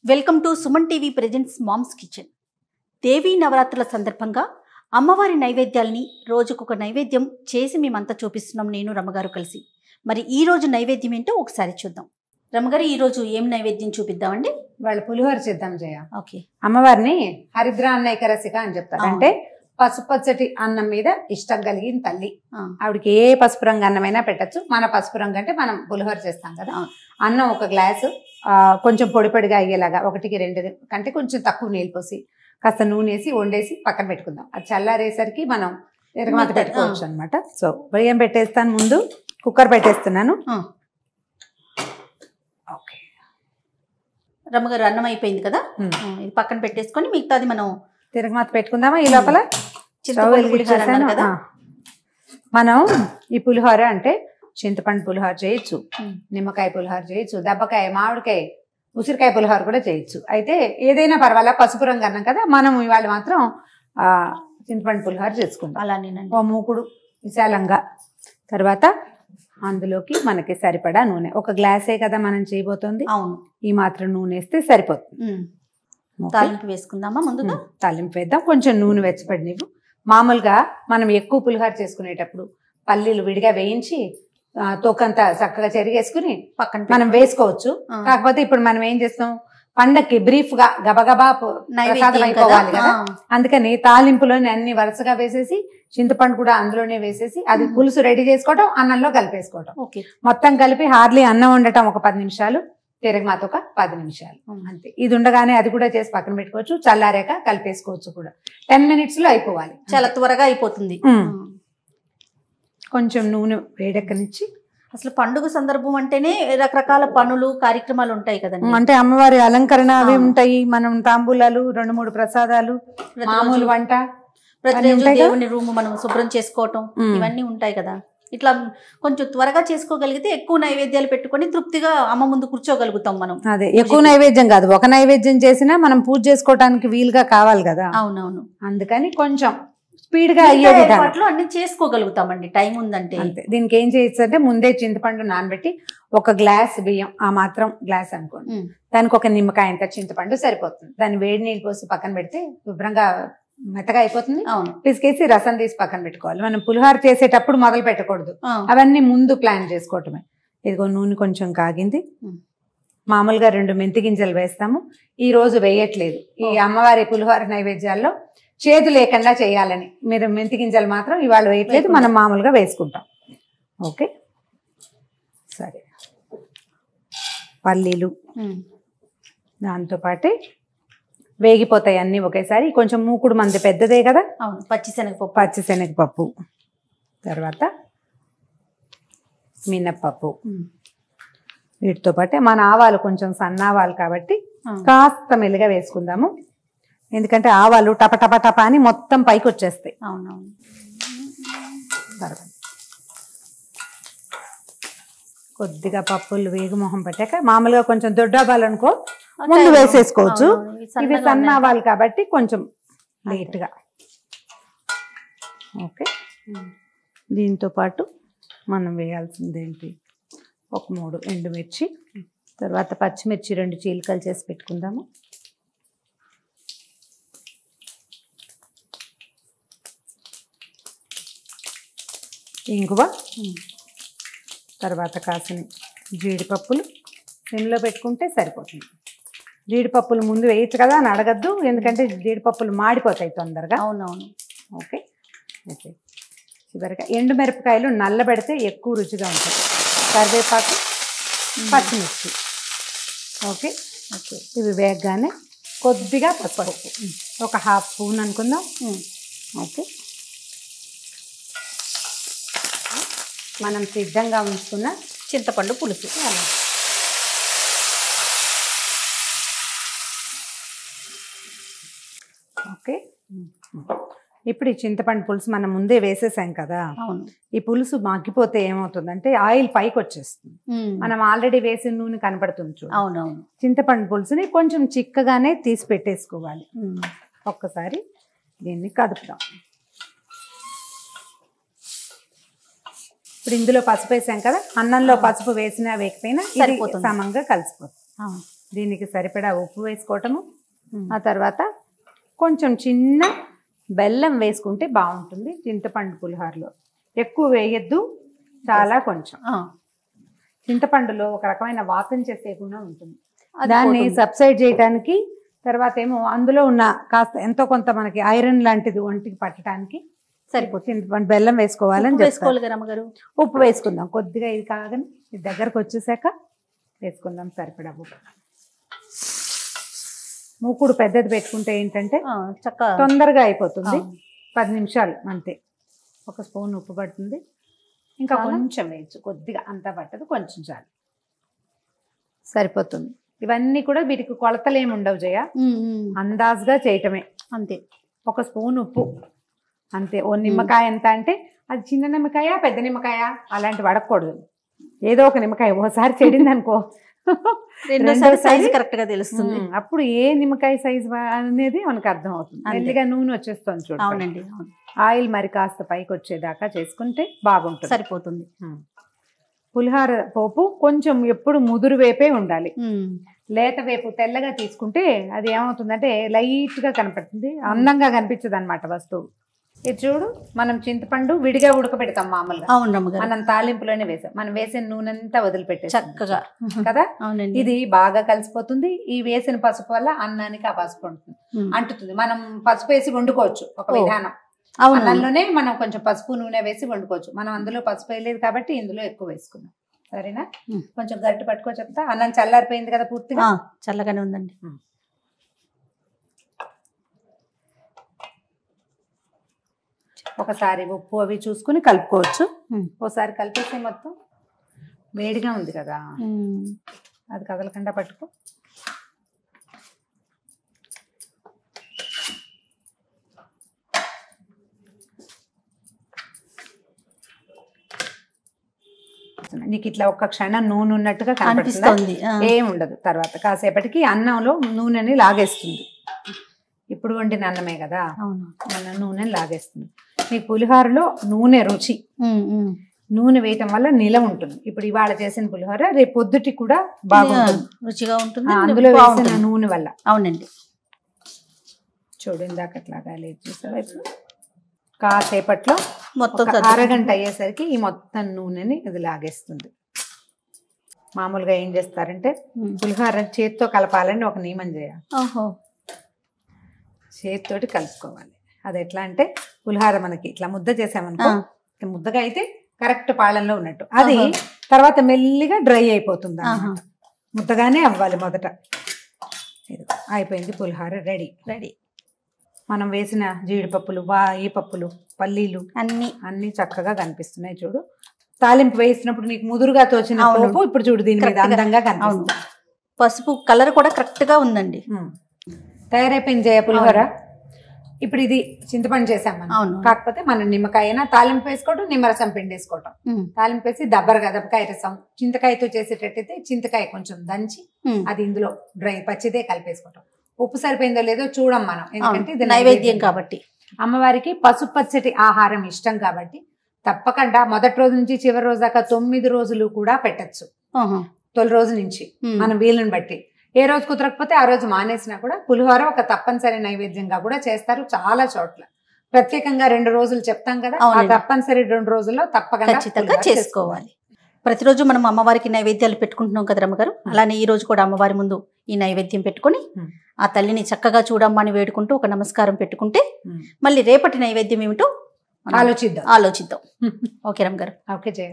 Welcome to Suman TV presents mom's kitchen. Devi నవరాత్రుల సందర్భంగా అమ్మవారి నైవేద్యాల్ని రోజుకొక నైవేద్యం చేసి మేమంతా చూపిస్తున్నాం, నేను రమగారు కలిసి. మరి ఈ రోజు నైవేద్యం ఏంటో ఒకసారి చూద్దాం. రమగారు, ఈ రోజు ఏం నైవేద్యం చూపిద్దామండి? వాళ్ళ పులిహోర చేద్దాం జయ. ఓకే. అమ్మవారిని హరిద్ర అన్నైకరసిక అని చెప్తారు. అంటే పసుపచ్చటి అన్నం మీద ఇష్టం కలిగిన తల్లి. ఆవిడకి ఏ పసుపు రంగు అన్నమైనా పెట్టచ్చు. మన పసుపు రంగు అంటే మనం పులిహోర చేస్తాం కదా. అన్నం ఒక గ్లాసు కొంచెం పొడి పొడిగా అయ్యేలాగా 1-2 కంటే కొంచెం తక్కువ నీళ్ళు పోసి కాస్త నూనె వేసి వండేసి పక్కన పెట్టుకుందాం. అది చల్లారేసరికి మనం ఎరగమాత పెట్టుకోవచ్చు అనమాట. సో బియ్యం పెట్టేస్తాను, ముందు కుక్కర్ పెట్టేస్తున్నాను. ఓకే రమగారు, అన్నం అయిపోయింది కదా, ఇది పక్కన పెట్టేసుకొని మిగతాది మనం తిరగమాత పెట్టుకుందామా. ఈ లోపల మనం ఈ పులిహోర అంటే చింతపండు పులిహోర చేయొచ్చు, నిమ్మకాయ పులిహోర చేయొచ్చు, దెబ్బకాయ, మామిడికాయ, ఉసిరికాయ పులిహోర కూడా చేయొచ్చు. అయితే ఏదైనా పర్వాలా, పసుపు రంగు అన్నాం కదా, మనం ఇవాళ మాత్రం చింతపండు పులిహోర చేసుకుంటాం. అలానేనండి. ఓ మూకుడు విశాలంగా, తర్వాత అందులోకి మనకి సరిపడా నూనె. ఒక గ్లాసే కదా మనం చేయబోతోంది. అవును, ఈ మాత్రం నూనె వేస్తే సరిపోతుంది. తాలింపు వేసుకుందామా ముందుగా? తాలింపు వేద్దాం. కొంచెం నూనె వెచ్చపడి నీవు. మామూలుగా మనం ఎక్కువ పులిహోర చేసుకునేటప్పుడు పల్లీలు విడిగా వేయించి తోకంతా చక్కగా చెరిగేసుకుని పక్కన మనం వేసుకోవచ్చు. కాకపోతే ఇప్పుడు మనం ఏం చేస్తాం, పండక్కి బ్రీఫ్ గా గబగబా ప్రసాదం అయిపోవాలి కదా. అందుకని తాలింపులోని అన్ని వరుసగా వేసేసి చింతపండు కూడా అందులోనే వేసేసి అది పులుసు రెడీ చేసుకోవటం, అన్నంలో కలిపేసుకోవటం. మొత్తం కలిపి హార్లీ అన్నం వండటం ఒక 10 నిమిషాలు, తిరగమాత ఒక 10 నిమిషాలు అంతే. ఇది ఉండగానే అది కూడా చేసి పక్కన పెట్టుకోవచ్చు. చల్లారాక కలిపేసుకోవచ్చు కూడా. 10 minutes లో అయిపోవాలి. చాలా త్వరగా అయిపోతుంది. కొంచెం నూనె వేడెక్కనిచ్చి. అసలు పండుగ సందర్భం అంటేనే రకరకాల పనులు, కార్యక్రమాలు ఉంటాయి కదండి. అంటే అమ్మవారి అలంకరణ అవి ఉంటాయి, మనం తాంబూలాలు, 2-3 ప్రసాదాలు, మామూలు వంట, ప్రతిరోజు దేవుని రూమ్ మనం శుభ్రం చేసుకోవటం, ఇవన్నీ ఉంటాయి కదా. ఇట్లా కొంచెం త్వరగా చేసుకోగలిగితే ఎక్కువ నైవేద్యాలు పెట్టుకొని తృప్తిగా అమ్మ ముందు కూర్చోగలుగుతాం మనం. అదే, ఎక్కువ నైవేద్యం కాదు, ఒక నైవేద్యం చేసినా మనం పూజ చేసుకోవడానికి వీలుగా కావాలి కదా. అవునవును. అందుకని కొంచెం స్పీడ్ గా అయ్యే విధానంలో అన్ని చేసుకోగలుగుతామండి, టైం ఉందంటే. అంతే. దీనికి ఏం చేయొచ్చు అంటే, ముందే చింతపండు నానబెట్టి 1 గ్లాస్ బియ్యం, ఆ మాత్రం గ్లాస్ అనుకోండి, దానికి 1 నిమ్మకాయ అంత చింతపండు సరిపోతుంది. దాన్ని వేడి నీళ్ళు పోసి పక్కన పెడితే శుభ్రంగా మెత్తగా అయిపోతుంది. పిసికేసి రసం తీసి పక్కన పెట్టుకోవాలి. మనం పులిహోర చేసేటప్పుడు మొదలు పెట్టకూడదు, అవన్నీ ముందు ప్లాన్ చేసుకోవటమే. ఇదిగో నూనె కొంచెం కాగింది. మామూలుగా 2 మెంతి గింజలు వేస్తాము, ఈ రోజు వేయట్లేదు. ఈ అమ్మవారి పులిహోర నైవేద్యాల్లో చేదు లేకుండా చేయాలని మీరు మెంతి గింజలు మాత్రం ఇవాళ వేయట్లేదు, మనం మామూలుగా వేసుకుంటాం. ఓకే, సరే. పల్లీలు దాంతోపాటే వేగిపోతాయి అన్నీ ఒకేసారి. కొంచెం మూకుడు మంది పెద్దదే కదా. పచ్చిశనగపప్పు, తర్వాత మినప్పప్పు, వీటితో పాటే మన ఆవాలు కొంచెం సన్నావాలు కాబట్టి కాస్త మెల్లిగా వేసుకుందాము. ఎందుకంటే ఆవాలు టప అని మొత్తం పైకి వచ్చేస్తాయి. అవునవును. కొద్దిగా పప్పులు వేగి మొహం పట్టాక, మామూలుగా కొంచెం దొడ్డాబాలు అనుకో ముందు వేసేసుకోవచ్చు. ఇవి సన్నావాలు కాబట్టి కొంచెం లేట్గా. ఓకే, దీంతో పాటు మనం వేయాల్సింది ఏంటి, 3 ఎండుమిర్చి, తర్వాత పచ్చిమిర్చి 2 చీలికలు చేసి పెట్టుకుందాము. ఇంగువ, తర్వాత కాసిన జీడిపప్పులు సిమ్లో పెట్టుకుంటే సరిపోతుంది. జీడిపప్పులు ముందు వేయచ్చు కదా అని అడగద్దు, ఎందుకంటే జీడిపప్పులు మాడిపోతాయి తొందరగా. అవునవును. Okay, okay. చివరిగా ఎండుమిరపకాయలు నల్లబెడితే ఎక్కువ రుచిగా ఉంటుంది. కరివేపాకు, పచ్చిమిర్చి. ఓకే ఓకే, ఇవి వేగగానే కొద్దిగా పసుపు, ఒక 1/2 స్పూన్ అనుకుందాం. ఓకే, మనం సిద్ధంగా ఉంచుకున్న చింతపండు పులుసు. ఓకే, ఇప్పుడు ఈ చింతపండు పులుసు మనం ముందే వేసేసాం కదా. ఈ పులుసు మగ్గిపోతే ఏమవుతుందంటే ఆయిల్ పైకి వచ్చేస్తుంది. మనం ఆల్రెడీ వేసిన నూనె కనపడుతుంది చూడు. అవునవును. చింతపండు పులుసుని కొంచెం చిక్కగానే తీసి పెట్టేసుకోవాలి. ఒక్కసారి దీన్ని కదుపుదాం. ఇప్పుడు ఇందులో పసుపు వేసాం కదా, అన్నంలో పసుపు వేసినా వేకపోయినా సరిపోతుంది, సమంగా కలిసిపోతుంది. దీనికి సరిపడా ఉప్పు వేసుకోవటము, ఆ తర్వాత కొంచెం చిన్న బెల్లం వేసుకుంటే బాగుంటుంది. చింతపండు పులిహోరలో ఎక్కువ వేయద్దు, చాలా కొంచెం. చింతపండులో ఒక రకమైన వాసన చేసే గుణం ఉంటుంది, దాన్ని సబ్సైడ్ చేయడానికి. తర్వాత ఏమో అందులో ఉన్న కాస్త ఎంతో కొంత మనకి ఐరన్ లాంటిది ఒంటికి పట్టడానికి సరిపోతుంది. చింతపండు బెల్లం వేసుకోవాలని వేసుకోవాలి. ఉప్పు వేసుకుందాం కొద్దిగా, ఇది కాగానే ఇది దగ్గరకు వచ్చేసాక వేసుకుందాం సరిపడా ఉప్పు. మూకుడు పెద్దది పెట్టుకుంటే ఏంటంటే తొందరగా అయిపోతుంది, 10 నిమిషాలు అంతే. 1 స్పూన్ ఉప్పు పడుతుంది, ఇంకా కొంచెం వేయచ్చు, కొద్దిగా అంతా పట్టదు, కొంచెం చాలు సరిపోతుంది. ఇవన్నీ కూడా వీటికి కొలతలు ఏమి ఉండవు జయ, అందాజుగా చేయటమే అంతే. 1 స్పూన్ ఉప్పు అంతే. ఓ నిమ్మకాయ ఎంత అంటే అది చిన్న నిమ్మకాయ పెద్ద నిమ్మకాయ అలాంటి పడకూడదు, ఏదో ఒక నిమ్మకాయ. ఓసారి చెడింది అనుకో సైజు కరెక్ట్ గా తెలుస్తుంది, అప్పుడు ఏ నిమ్మకాయ సైజు అనేది మనకు అర్థం అవుతుంది. మెల్లిగా నూనె వచ్చేస్తుంది చూడండి. అవునండి. ఆయిల్ మరి కాస్త పైకి వచ్చేదాకా చేసుకుంటే బాగుంటుంది, సరిపోతుంది. పులిహోర పోపు కొంచెం ఎప్పుడు ముదురు వేపే ఉండాలి, లేత వేపు తెల్లగా తీసుకుంటే అది ఏమవుతుందంటే లైట్ గా కనపడుతుంది, అందంగా కనిపించదు అనమాట వస్తువు. ఇది చూడు, మనం చింతపండు విడిగా ఉడకబెడతాం మామూలుగా. మనం తాలింపులోనే వేసాం, మనం వేసిన నూనె అంతా వదిలిపెట్టే చక్కగా కదా. ఇది బాగా కలిసిపోతుంది. ఈ వేసిన పసుపు వల్ల అన్నానికి ఆ పసుపు ఉంటుంది, అంటుతుంది. మనం పసుపు వేసి వండుకోవచ్చు, ఒక విధానం. అన్నంలోనే మనం కొంచెం పసుపు నూనె వేసి వండుకోవచ్చు. మనం అందులో పసుపు వేయలేదు కాబట్టి ఇందులో ఎక్కువ వేసుకున్నాం. సరేనా? కొంచెం గరిటె పట్టుకో చెప్తా. అన్నం చల్లారిపోయింది కదా పూర్తిగా? చల్లగానే ఉందండి. ఒకసారి ఉప్పు అవి చూసుకుని కలుపుకోవచ్చు. ఒకసారి కలిపేసి మొత్తం వేడిగా ఉంది కదా, అది కదలకుండా పట్టుకో. నీకు ఇట్లా ఒక్క క్షణం నూనె ఉన్నట్టుగా కనిపిస్తుంది, ఏముండదు. తర్వాత కాసేపటికి అన్నంలో నూనెని లాగేస్తుంది. ఇప్పుడు వండిన అన్నమే కదా, మన నూనెని లాగేస్తుంది. మీ పులిహోరలో నూనె రుచి, నూనె వేయటం వల్ల నిలవ ఉంటుంది. ఇప్పుడు ఇవాళ చేసిన పులిహోర రేపు పొద్దుటి కూడా బాగుంటుంది, రుచిగా ఉంటుంది అందులో వేసిన నూనె వల్ల. అవునండి. చూడు ఇందాక అట్లాగా లేదు చూసావా? ఇప్పుడు కాసేపట్లో మొత్తం అరగంట అయ్యేసరికి ఈ మొత్తం నూనెని ఇది లాగేస్తుంది. మామూలుగా ఏం చేస్తారంటే పులిహోర చేతితో కలపాలని ఒక నియమం చేయాలి. చేతితోటి కలుపుకోవాలి. అది ఎట్లా అంటే పులిహోర మనకి ఇట్లా ముద్ద చేసామనుకో, ముద్దగా అయితే కరెక్ట్ పాళంలో ఉన్నట్టు, అది తర్వాత మెల్లిగా డ్రై అయిపోతుంది. ముద్దగానే అవ్వాలి మొదట. అయిపోయింది పులిహోర రెడీ. మనం వేసిన జీడిపప్పులు, ఈ పప్పులు, పల్లీలు అన్ని చక్కగా కనిపిస్తున్నాయి చూడు. తాలింపు వేసినప్పుడు నీకు ముదురుగా తోచిన పోపు ఇప్పుడు చూడు దీని మీద అందంగా కనిపిస్తుంది. పసుపు కలర్ కూడా కరెక్ట్ గా ఉందండి. తయారైపోయింది జయ పులిహోర. ఇప్పుడు ఇది చింతపండు చేసాం మనం, కాకపోతే మనం నిమ్మకాయ అయినా తాలింపు వేసుకోవటం, నిమ్మరసం పిండి వేసుకోవటం. తాలింపు వేసి దబ్బరకాయ రసం, చింతకాయతో చేసేటట్టయితే చింతకాయ కొంచెం దంచి అది ఇందులో డ్రై పచ్చిదే కలిపేసుకోవటం. ఉప్పు సరిపోయిందో లేదో చూడం మనం, ఎందుకంటే ఇది నైవేద్యం కాబట్టి. అమ్మవారికి పసుపు పచ్చటి ఆహారం ఇష్టం కాబట్టి తప్పకుండా మొదటి రోజు నుంచి చివరి రోజు దాకా 9 రోజులు కూడా పెట్టచ్చు. తొలి రోజు నుంచి మనం వీలుని బట్టి, ఏ రోజు కుదరకపోతే ఆ రోజు మానేసినా కూడా పులిహోర ఒక తప్పనిసరి నైవేద్యంగా కూడా చేస్తారు చాలా చోట్ల. ప్రత్యేకంగా 2 రోజులు చెప్తాం కదా, ఆ తప్పనిసరి 2 రోజుల్లో తప్పకుండా చేసుకోవాలి. ప్రతిరోజు మనం అమ్మవారికి నైవేద్యాలు పెట్టుకుంటున్నాం కదా రమ్మగారు, అలానే ఈ రోజు కూడా అమ్మవారి ముందు ఈ నైవేద్యం పెట్టుకుని ఆ తల్లిని చక్కగా చూడమ్మని వేడుకుంటూ ఒక నమస్కారం పెట్టుకుంటే మళ్ళీ రేపటి నైవేద్యం ఏమిటో ఆలోచిద్దాం. ఓకే రమ్మగారు. ఓకే జయ.